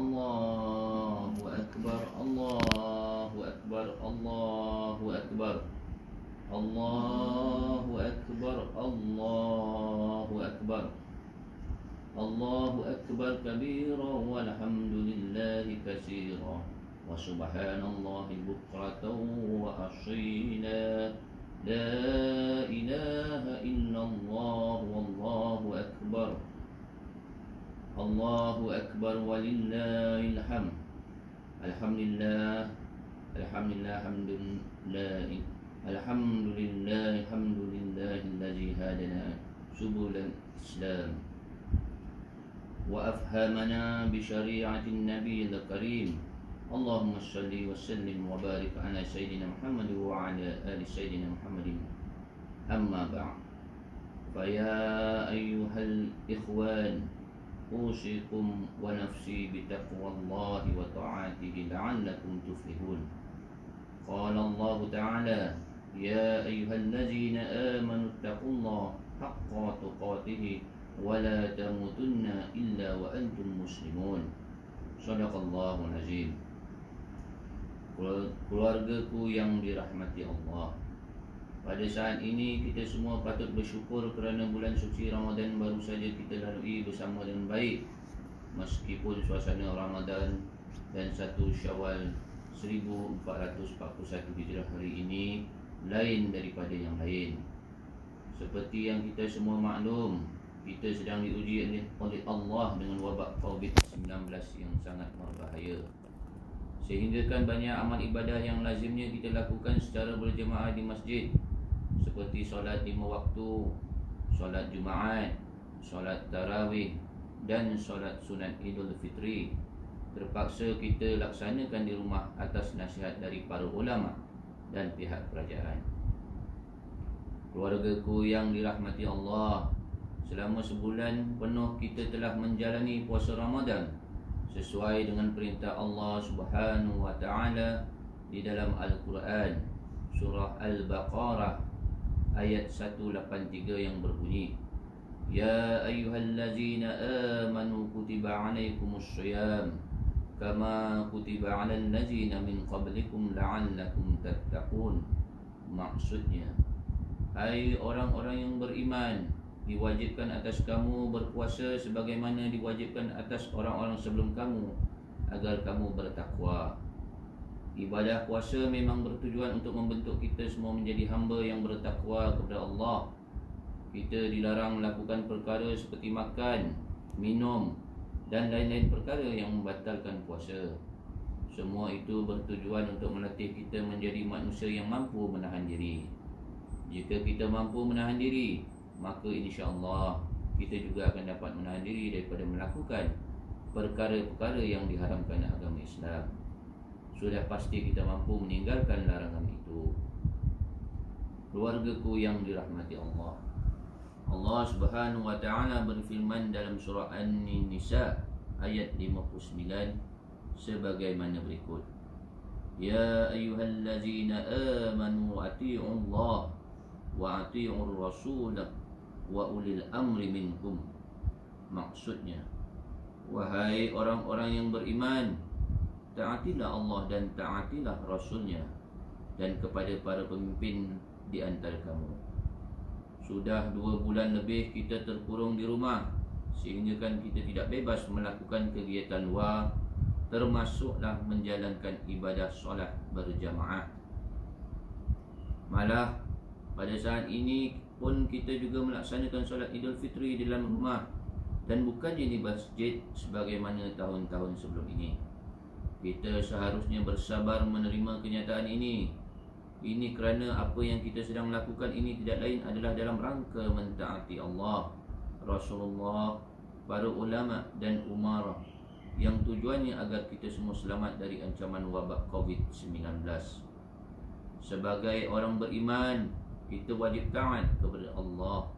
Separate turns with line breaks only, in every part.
Allahu Akbar, Allahu Akbar, Allahu Akbar, Allahu Akbar, Allahu Akbar, Allahu Akbar kabira walhamdulillahi katsira wa subhanallahi bukratan wa asila. La ilaha illallah wallahu akbar. Allahu akbar walillahil hamd. Alhamdulillah, alhamdulillah, hamdulillah, alhamdulillah, alhamdulillahillazi hadana subulal islam wa afhamana bi syari'atin nabiyil karim. Allahumma salli wa sallim wa barik ala sayyidina Muhammad wa ala ali sayyidina Muhammadin. Amma ba'd. Fa ya ayyuhal ikhwan, usikum wa nafsi bi taqwallahi wa ta'atihi la'allakum tuflihun. Qala Allah ta'ala, ya ayyuhallazina amanu taqullaha haqqa tuqatih wa la tamutunna illa wa antum muslimun. Shadaqallahul azim. Keluargaku yang dirahmati Allah, pada saat ini kita semua patut bersyukur kerana bulan suci Ramadan baru saja kita lalui bersama dengan baik. Meskipun suasana Ramadan dan 1 Syawal 1441 Hijrah hari ini lain daripada yang lain. Seperti yang kita semua maklum, kita sedang diuji oleh Allah dengan wabak COVID-19 yang sangat berbahaya. Sehingga kan banyak amal ibadah yang lazimnya kita lakukan secara berjemaah di masjid, seperti solat 5 waktu, solat Jumaat, solat Tarawih dan solat sunat Idul Fitri, terpaksa kita laksanakan di rumah atas nasihat dari para ulama dan pihak kerajaan. Keluargaku yang dirahmati Allah, selama sebulan penuh kita telah menjalani puasa Ramadan sesuai dengan perintah Allah Subhanahu wa taala di dalam Al-Quran, surah Al-Baqarah ayat 183 yang berbunyi, ya ayyuhallazina amanu kutiba alaikumus syiyam kama kutiba alal ladzina min qablikum la'allakum tattaqun. Maksudnya, hai orang-orang yang beriman, diwajibkan atas kamu berpuasa sebagaimana diwajibkan atas orang-orang sebelum kamu agar kamu bertakwa. Ibadah puasa memang bertujuan untuk membentuk kita semua menjadi hamba yang bertakwa kepada Allah. Kita dilarang melakukan perkara seperti makan, minum dan lain-lain perkara yang membatalkan puasa. Semua itu bertujuan untuk melatih kita menjadi manusia yang mampu menahan diri. Jika kita mampu menahan diri, maka insya-Allah kita juga akan dapat menahan diri daripada melakukan perkara-perkara yang diharamkan agama Islam. Sudah pasti kita mampu meninggalkan larangan itu. Keluargaku yang dirahmati Allah, Allah Subhanahu wa taala berfirman dalam surah An-Nisa ayat 59 sebagaimana berikut, ya ayyuhallazina amanu atii'ullah wa atii'ur rasul wa ulil amri minkum. Maksudnya, wahai orang-orang yang beriman, taatilah Allah dan taatilah Rasulnya, dan kepada para pemimpin di antara kamu. Sudah 2 bulan lebih kita terkurung di rumah, sehingga kan kita tidak bebas melakukan kegiatan luar, termasuklah menjalankan ibadah solat berjamaah. Malah pada saat ini pun kita juga melaksanakan solat Idul Fitri di dalam rumah dan bukannya di masjid sebagaimana tahun-tahun sebelum ini. Kita seharusnya bersabar menerima kenyataan ini. Ini kerana apa yang kita sedang lakukan ini tidak lain adalah dalam rangka mentaati Allah, Rasulullah, para ulama dan umarah, yang tujuannya agar kita semua selamat dari ancaman wabak COVID-19. Sebagai orang beriman, kita wajib taat kepada Allah,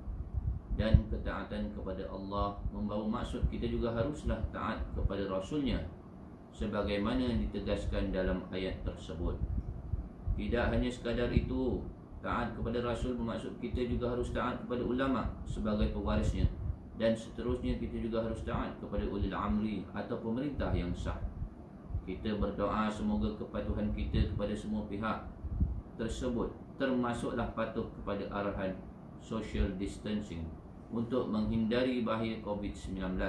dan ketaatan kepada Allah membawa maksud kita juga haruslah taat kepada Rasulnya sebagaimana ditegaskan dalam ayat tersebut. Tidak hanya sekadar itu, taat kepada Rasul bermaksud kita juga harus taat kepada ulama sebagai pewarisnya Dan seterusnya kita juga harus taat kepada ulil amri atau pemerintah yang sah. Kita berdoa semoga kepatuhan kita kepada semua pihak tersebut, termasuklah patuh kepada arahan social distancing untuk menghindari bahaya COVID-19,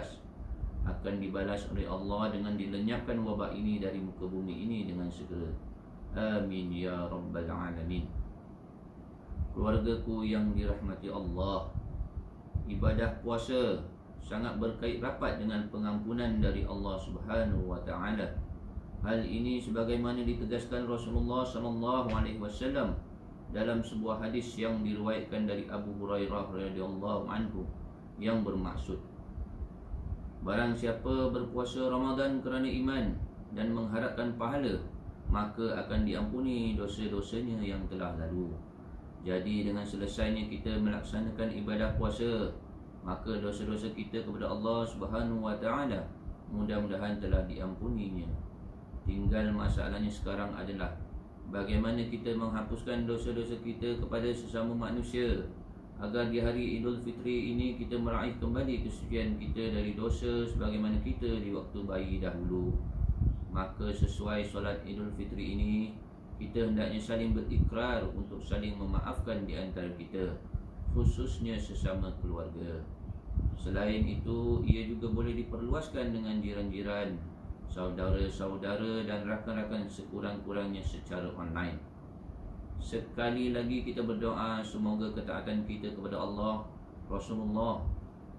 akan dibalas oleh Allah dengan dilenyapkan wabak ini dari muka bumi ini dengan segera. Amin ya rabbal alamin. Keluargaku yang dirahmati Allah, ibadah puasa sangat berkait rapat dengan pengampunan dari Allah Subhanahu wa taala. Hal ini sebagaimana ditegaskan Rasulullah sallallahu alaihi wasallam dalam sebuah hadis yang diriwayatkan dari Abu Hurairah radhiyallahu anhu yang bermaksud, barang siapa berpuasa Ramadan kerana iman dan mengharapkan pahala, maka akan diampuni dosa-dosanya yang telah lalu. Jadi dengan selesainya kita melaksanakan ibadah puasa, maka dosa-dosa kita kepada Allah Subhanahu wa taala mudah-mudahan telah diampuninya. Tinggal masalahnya sekarang adalah bagaimana kita menghapuskan dosa-dosa kita kepada sesama manusia, agar di hari Idul Fitri ini kita meraih kembali kesucian kita dari dosa sebagaimana kita di waktu bayi dahulu. Maka sesuai solat Idul Fitri ini, kita hendaknya saling berikrar untuk saling memaafkan di antara kita, khususnya sesama keluarga. Selain itu, ia juga boleh diperluaskan dengan jiran-jiran, saudara-saudara dan rakan-rakan sekurang-kurangnya secara online. Sekali lagi kita berdoa semoga ketaatan kita kepada Allah, Rasulullah,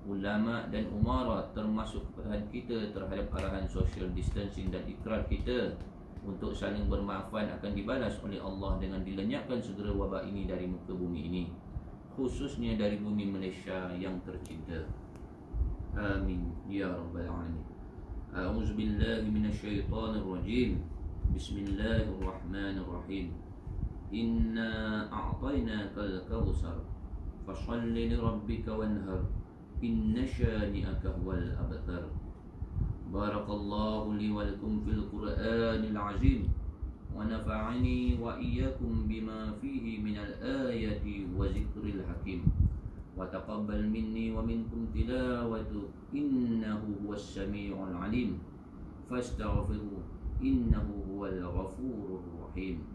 ulama dan umara, termasuk kepatuhan kita terhadap arahan social distancing dan ikrar kita untuk saling bermaafan akan dibalas oleh Allah dengan dilenyapkan segera wabak ini dari muka bumi ini, khususnya dari bumi Malaysia yang tercinta. Amin ya rabbal alamin. A'udzu billahi minasyaitonir rajim. Bismillahirrahmanirrahim. Inna a'tainakal kautsar fashalli lirabbika wanhar. Inna syani'aka huwal abtar. Barakallahu li wa lakum fil Qur'anil azim wa nafa'ani wa iyyakum bima fihi minal ayati wa zikril hakim wa taqabbal minni wa minkum tilawatu innahu huwas sami'ul alim fastaghfiru innahu huwal ghafurur rahim.